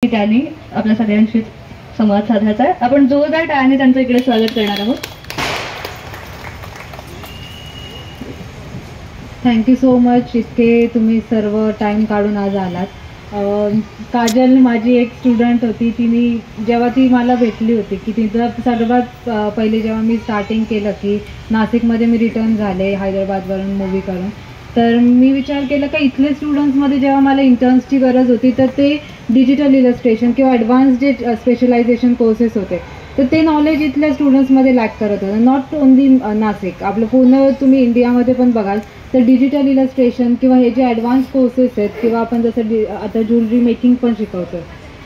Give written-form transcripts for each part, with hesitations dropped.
त्यांनी आपल्या सगळ्यांशी संवाद साधायचा आहे. आपण जोरदार टाळ्याने त्यांचं इकडे स्वागत करणार आहोत. Thank you so much. इतके तुम्ही सर्व टाईम काढून आज आलात. काजल माझी एक स्टुडंट होती. जेव्हा ती मला भेटली होती की तिथं सर्वात पहिले जेव्हा मी स्टार्टिंग केलं की नाशिकमध्ये मी रिटर्न झाले हैदराबादवरून मूवी करून, तर मी विचार केला का इथले स्टुडंट्समध्ये जेव्हा मला इंटर्न्सची गरज होती तर ते डिजिटल इलस्ट्रेशन किंवा ॲडव्हान्स जे स्पेशलायझेशन कोर्सेस होते तर ते नॉलेज इथल्या स्टुडंट्समध्ये लॅक करत होतं. नॉट ओन्ली नाशिक, आपलं पूर्ण तुम्ही इंडियामध्ये पण बघाल तर डिजिटल इलस्ट्रेशन किंवा हे जे ॲडव्हान्स कोर्सेस आहेत किंवा आपण जसं आता ज्वेलरी मेकिंग पण शिकवतो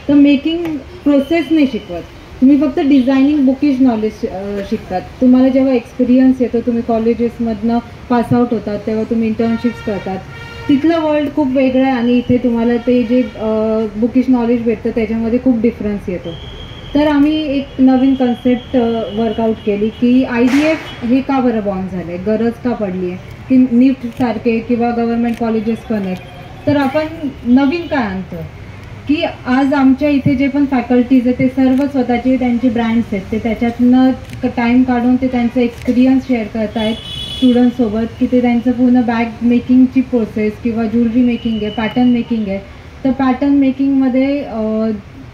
तर मेकिंग प्रोसेस नाही शिकवत, तुम्ही फक्त डिझायनिंग बुकिश नॉलेज शिकतात. तुम्हाला जेव्हा एक्सपिरियन्स येतो, तुम्ही कॉलेजेसमधनं पासआउट होतात तेव्हा तुम्ही इंटर्नशिप्स करतात, तिथलं वर्ल्ड खूप वेगळं आहे आणि इथे तुम्हाला ते जे बुकिश नॉलेज भेटतं त्याच्यामध्ये खूप डिफरन्स येतो. तर आम्ही एक नवीन कन्सेप्ट वर्कआउट केली की IDF हे का बरं बॉर्न झालं आहे, गरज का पडली आहे की NIFT किंवा गव्हर्नमेंट कॉलेजेस पण आहेत, तर आपण नवीन काय आणतो की आज आमच्या इथे जे पण फॅकल्टीज आहेत ते सर्व स्वतःचे त्यांचे ब्रँड्स आहेत, ते त्याच्यातनं टाईम काढून ते त्यांचं एक्सपिरियन्स शेअर करत आहेत स्टुडंटसोबत की ते त्यांचं पूर्ण बॅग मेकिंगची प्रोसेस किंवा ज्वेलरी मेकिंग आहे, पॅटर्न मेकिंग आहे. तर पॅटर्न मेकिंगमध्ये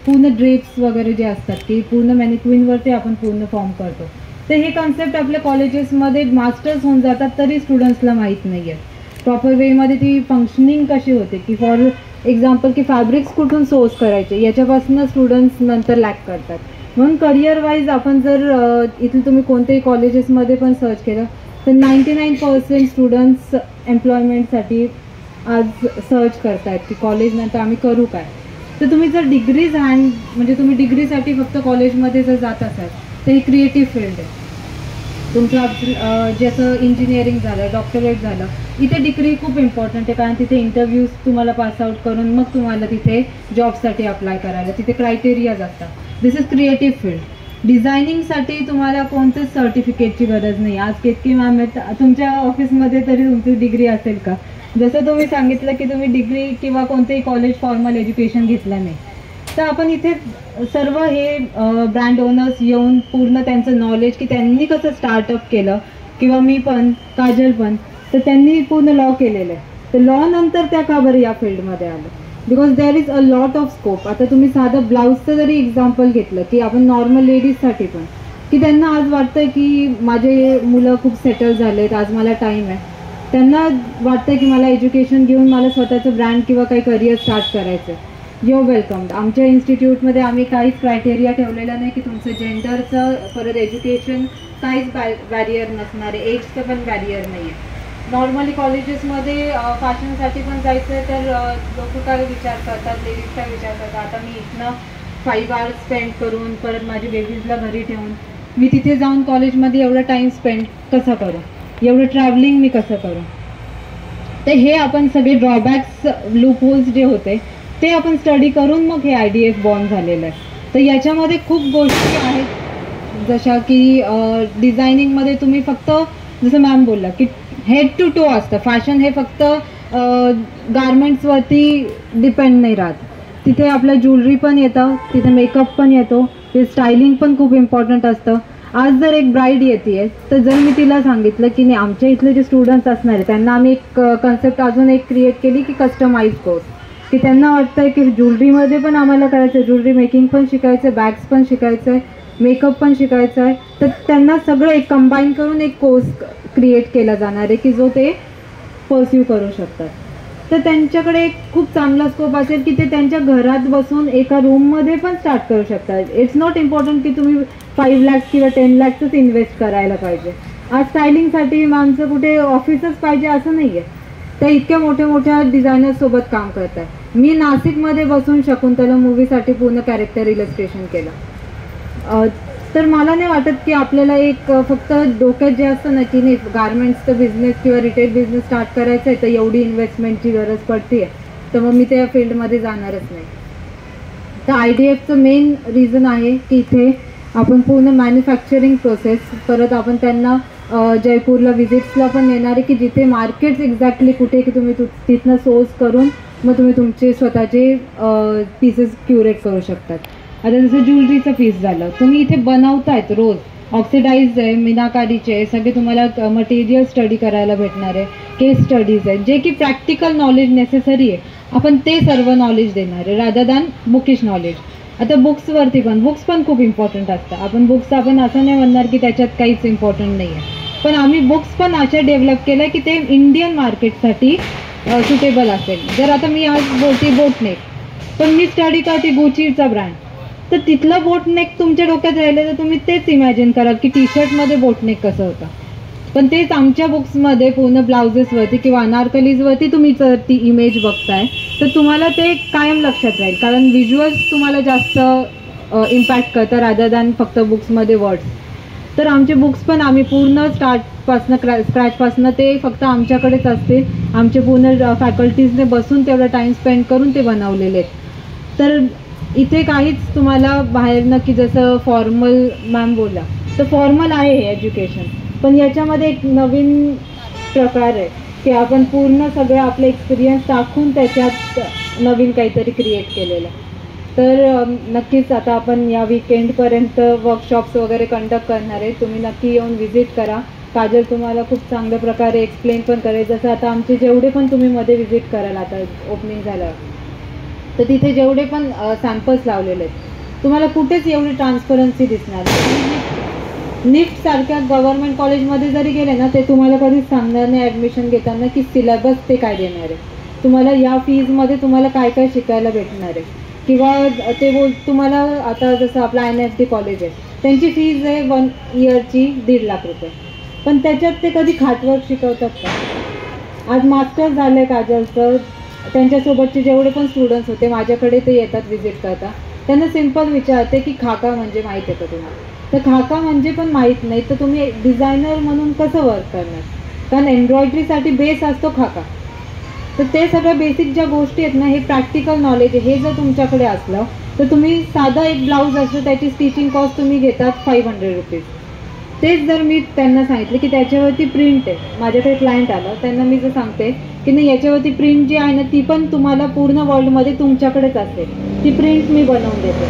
पूर्ण ड्रेप्स वगैरे जे असतात की पूर्ण मॅनिक्विनवरती आपण पूर्ण फॉर्म करतो. तर हे कन्सेप्ट आपल्या कॉलेजेसमध्ये मास्टर्स होऊन जातात तरी स्टुडंट्सला माहीत नाही आहे प्रॉपर वेमध्ये ती फंक्शनिंग कशी होते की फॉर एक्झाम्पल की फॅब्रिक्स कुठून सोर्स करायचे याच्यापासून स्टुडंट्स नंतर लॅक करतात. म्हणून करिअर वाईज आपण जर इथे तुम्ही कोणत्याही कॉलेजेसमध्ये पण सर्च केलं तर 99% स्टुडंट्स एम्प्लॉयमेंटसाठी आज सर्च करतायत की कॉलेजनंतर आम्ही करू काय. तर तुम्ही जर डिग्रीज म्हणजे तुम्ही डिग्रीसाठी फक्त कॉलेजमध्ये जर जात असाल तर ही क्रिएटिव्ह फील्ड आहे. तुमचं ज्याचं इंजिनिअरिंग झालं, डॉक्टरेट झालं, इथे डिग्री खूप इम्पॉर्टंट आहे कारण तिथे इंटरव्ह्यूज तुम्हाला पासआउट करून मग तुम्हाला तिथे जॉबसाठी अप्लाय करायला तिथे क्रायटेरियाज असतात. दिस इज क्रिएटिव्ह फील्ड. डिझायनिंगसाठी तुम्हाला कोणत्याच सर्टिफिकेटची गरज नाही. आज केतकी मॅम आहेत, तुमच्या ऑफिसमध्ये तरी तुमची डिग्री असेल का? जसं तुम्ही सांगितलं की तुम्ही डिग्री किंवा कोणतेही कॉलेज फॉर्मल एज्युकेशन घेतलं नाही, तर आपण इथे सर्व हे ब्रँड ओनर्स येऊन पूर्ण त्यांचं नॉलेज की त्यांनी कसं स्टार्टअप केलं किंवा मी पण काजल पण, तर त्यांनी पूर्ण लॉ केलेलं आहे. तर लॉ नंतर त्या का बरं या फील्डमध्ये आलं, because there is a lot of scope. आता तुम्ही साधं ब्लाऊजचं जरी एक्झाम्पल घेतलं की आपण नॉर्मल लेडीजसाठी पण की त्यांना आज वाटतं की माझे मुलं खूप सेटल झालेत, आज मला टाईम आहे, त्यांना वाटतं की मला एज्युकेशन घेऊन मला स्वतःचं ब्रँड किंवा काही करिअर स्टार्ट करायचं. You welcomed. आमच्या इन्स्टिट्यूटमध्ये आम्ही काहीच क्रायटेरिया ठेवलेला नाही की तुमचं जेंडरचं परत एज्युकेशन काहीच बॅरियर नसणार आहे, एजचं पण बॅरियर नाही आहे. नॉर्मली कॉलेजेसमध्ये फॅशनसाठी पण जायचं आहे तर लोक काय विचार करतात, लेडीज काय विचार करतात, आता मी इथनं 5 hours स्पेंड करून परत माझी बेबीजला घरी ठेवून मी तिथे जाऊन कॉलेजमध्ये एवढा टाईम स्पेंड कसं करू, एवढं ट्रॅव्हलिंग मी कसं करू. तर हे आपण सगळे ड्रॉबॅक्स, लूपहोल्स जे होते ते आपण स्टडी करून मग हे IDF बॉर्न झालेलं आहे. तर याच्यामध्ये खूप गोष्टी आहेत जशा की डिझायनिंगमध्ये तुम्ही फक्त जसं मॅम बोलला की हेड टू टो असतं. फॅशन हे फक्त गारमेंट्सवरती डिपेंड नाही राहत, तिथे आपलं ज्वेलरी पण येतं, तिथे मेकअप पण येतो, ते स्टायलिंग पण खूप इम्पॉर्टंट असतं. आज जर एक ब्राईड येते आहे तर जर मी तिला सांगितलं की नाही आमच्या इथले जे स्टुडंट्स असणार आहे त्यांना आम्ही एक कन्सेप्ट अजून एक क्रिएट केली की कस्टमाइज कोर्स, की त्यांना वाटतं आहे की ज्वेलरीमध्ये पण आम्हाला करायचं आहे, ज्वेलरी मेकिंग पण शिकायचं आहे, बॅग्स पण शिकायचं आहे, मेकअप पण शिकायचं आहे. तर त्यांना सगळं एक कंबाईन करून एक कोर्स क्रिएट केला जाणार आहे की जो ते परस्यू करू शकतात. तर त्यांच्याकडे एक खूप चांगला स्कोप असेल की ते त्यांच्या घरात बसून एका रूममध्ये पण स्टार्ट करू शकतात. इट्स नॉट इम्पॉर्टंट की तुम्ही 5 lakhs किंवा 10 lakhsच इन्व्हेस्ट करायला पाहिजे. आज स्टायलिंगसाठी आमचं कुठे ऑफिसच पाहिजे असं नाही आहे, त्या इतक्या मोठ्या मोठ्या डिझायनर्ससोबत काम करतात. मी नाशिकमध्ये बसून शकुंतला मूवीसाठी पूर्ण कॅरेक्टर इलस्ट्रेशन केलं. तर मला नाही वाटत की आपल्याला एक फक्त डोक्यात जे असतं ना की नाही गारमेंट्सचं बिझनेस किंवा रिटेल बिझनेस स्टार्ट करायचं आहे तर एवढी इन्व्हेस्टमेंटची गरज पडते आहे तर मग मी त्या फील्डमध्ये जाणारच नाही. तर IDFचं मेन रिझन आहे की इथे आपण पूर्ण मॅन्युफॅक्चरिंग प्रोसेस, परत आपण त्यांना जयपूरला व्हिजिट्सला पण नेणार आहे की जिथे मार्केट्स एक्झॅक्टली कुठे की तुम्ही तिथनं सोर्स करून मग तुम्ही तुमचे स्वतःचे पीसेस क्युरेट करू शकतात. आता जसं ज्वेलरीचं पीस झालं, तुम्ही इथे बनवतायत रोज, ऑक्सिडाईज आहे, मीनाकारीचे आहे, सगळे तुम्हाला मटेरियल स्टडी करायला भेटणार आहे, केस स्टडीज आहेत, जे की प्रॅक्टिकल नॉलेज नेसेसरी आहे, आपण ते सर्व नॉलेज देणार आहे रादर दॅन बुकिश नॉलेज. आता बुक्सवरती पण बुक्स पण खूप इम्पॉर्टंट असतात. आपण बुक्स आपण असं नाही म्हणणार की त्याच्यात काहीच इम्पॉर्टंट नाही आहे, पण आम्ही बुक्स पण अशा डेव्हलप केल्या की ते इंडियन मार्केटसाठी सुटेबल असेल. जर आता मी आज बोलते बोटनेक, पण मी स्टडी करते गुचीचा ब्रँड, तर तिथलं बोटनेक तुमच्या डोक्यात राहिलं तर तुम्ही तेच इमॅजिन कराल की टी शर्टमध्ये बोटनेक कसं होतं. पण तेच आमच्या बुक्समध्ये पूर्ण ब्लाउजेसवरती किंवा अनारकलीजवरती तुम्ही जर ती इमेज बघताय तर तुम्हाला ते कायम लक्षात राहील, कारण व्हिज्युअल्स तुम्हाला जास्त इम्पॅक्ट करतं रादर दॅन फक्त बुक्समध्ये वर्ड्स. तर आमचे बुक्स पण आम्ही पूर्ण स्क्रॅचपासनं ते फक्त आमच्याकडेच असते. आमचे पूर्ण फॅकल्टीजने बसून तेवढा टाईम स्पेंड करून ते बनवलेले आहेत. तर इथे काहीच तुम्हाला बाहेरनं की जसं फॉर्मल मॅम बोला तर फॉर्मल आहे हे एज्युकेशन, पण याच्यामध्ये एक नवीन प्रकार आहे की आपण पूर्ण सगळं आपले एक्सपिरियन्स टाकून त्याच्यात नवीन काहीतरी क्रिएट केलेलं. तर नक्कीच आता आपण या वीकेंडपर्यंत वर्कशॉप्स वगैरे कंडक्ट करणार आहे. तुम्ही नक्की येऊन व्हिजिट करा. काजल तुम्हाला खूप चांगल्या प्रकारे एक्सप्लेन पण करेल. जसं आता आमचे जेवढे पण तुम्ही मध्ये व्हिजिट कराल आता ओपनिंग झाल्यावर, तर तिथे जेवढे पण सॅम्पल्स लावलेले आहेत तुम्हाला कुठेच एवढी ट्रान्सपरन्सी दिसणार नाही. निफ्ट सारख्या गव्हर्नमेंट कॉलेजमध्ये जरी गेले ना, ते तुम्हाला कधीच सांगणार नाही ॲडमिशन घेताना की सिलेबस ते काय देणार आहे, तुम्हाला या फीजमध्ये तुम्हाला काय काय शिकायला भेटणार आहे. किंवा ते तुम्हाला आता जसं आपलं NFD कॉलेज आहे, त्यांची फीज आहे 1 इयरची 1.5 लाख रुपये, पण त्याच्यात ते कधी खाटवर्क शिकवतात का? आज मास्टर्स झालं आहे काजलचं, त्यांच्यासोबतचे जेवढे पण स्टुडंट्स होते माझ्याकडे ते येतात व्हिजिट करता, त्यांना सिम्पल विचारते की खाका म्हणजे माहीत आहे का तुम्हाला? तर खाका म्हणजे पण माहीत नाही तर तुम्ही डिझायनर म्हणून कसं वर्क करणार? कारण एम्ब्रॉयडरीसाठी बेस असतो खाका. तर ते सगळ्या बेसिक ज्या गोष्टी आहेत ना, हे प्रॅक्टिकल नॉलेज हे जर तुमच्याकडे असलं तर तुम्ही साधा एक ब्लाऊज असतो त्याची स्टिचिंग कॉस्ट तुम्ही घेतात 500 रुपीज. तेच जर मी त्यांना सांगितलं की त्याच्यावरती प्रिंट आहे, माझ्याकडे क्लायंट आलं त्यांना मी जर सांगते की नाही याच्यावरती प्रिंट जी आहे ना ती पण तुम्हाला पूर्ण वर्ल्डमध्ये तुमच्याकडेच असते, ती प्रिंट मी बनवून देते,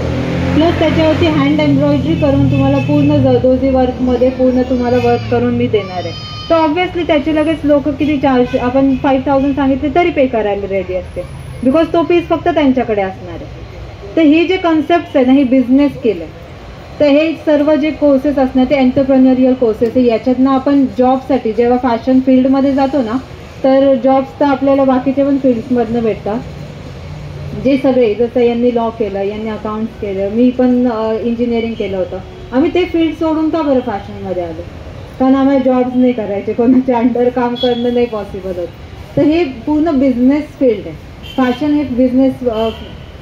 प्लस त्याच्यावरती हँड एम्ब्रॉयडरी करून तुम्हाला पूर्ण जरदोजी वर्कमध्ये पूर्ण तुम्हाला वर्क करून मी देणार आहे. तर ऑब्व्हियसली त्याचे लगेच लोक किती चार्ज, आपण 5000 सांगितले तरी पे करायला रेडी असते, बिकॉज तो पीस फक्त त्यांच्याकडे असणार आहे. तर हे जे कन्सेप्ट आहे ना, हे बिझनेस केलं, तर हे सर्व जे कोर्सेस असणार ते एंटरप्रेन्युरियल कोर्सेस आहे. याच्यातनं आपण जॉबसाठी जेव्हा फॅशन फील्डमध्ये जातो ना, तर जॉब्स तर आपल्याला बाकीच्या पण फील्ड्समधनं भेटतात. जे सगळे जसं यांनी लॉ केलं, यांनी अकाउंट्स केलं, मी पण इंजिनिअरिंग केलं होतं, आम्ही ते फील्ड सोडून का बरं फॅशनमध्ये आलो? कारण आम्हाला जॉब्स नाही करायचे, कोणाच्या अंडर काम करणं नाही पॉसिबल होत. तर हे पूर्ण बिझनेस फील्ड आहे. फॅशन हे बिझनेस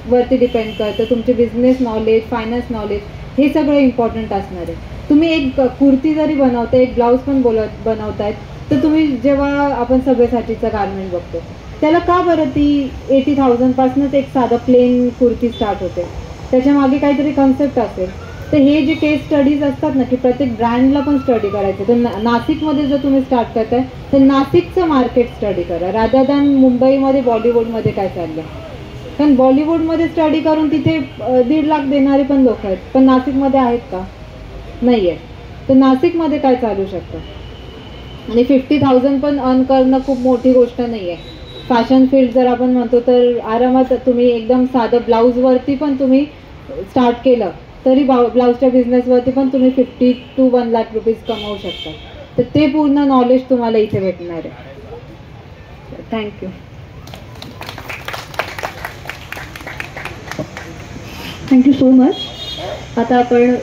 वरती डिपेंड करतं. तुमचे बिझनेस नॉलेज, फायनान्स नॉलेज हे सगळं इम्पॉर्टंट असणार आहे. तुम्ही एक कुर्ती जरी बनवताय, एक ब्लाऊज पण बनवतायत, तर तुम्ही जेव्हा आपण सगळ्यासाठीचं गार्मेंट बघतो त्याला का बरं ती 80,000 पासूनच एक साधं प्लेन कुर्ती स्टार्ट होते, त्याच्या मागे काहीतरी कन्सेप्ट असेल. तर हे जे केस स्टडीज असतात ना की प्रत्येक ब्रँडला पण स्टडी करायचं, तर नाशिकमध्ये जर तुम्ही स्टार्ट करताय तर नाशिकचं मार्केट स्टडी करा रादर दॅन मुंबईमध्ये बॉलिवूडमध्ये काय चाललं. कारण बॉलिवूडमध्ये स्टडी करून तिथे 1.5 लाख देणारे पण लोक आहेत, पण नाशिकमध्ये आहेत का? नाही आहे. तर नाशिकमध्ये काय चालू शकतं? आणि 50,000 पण अर्न करणं खूप मोठी गोष्ट नाही आहे. फॅशन फील्ड जर आपण म्हणतो तर आरामात तुम्ही एकदम साधं ब्लाऊजवरती पण तुम्ही स्टार्ट केलं तरी ब्लाऊजच्या बिझनेसवरती पण तुम्ही 50 to 1 लाख रुपीज कमवू शकता. तर ते पूर्ण नॉलेज तुम्हाला इथे भेटणार आहे. थँक्यू. Thank you so much. आता आपण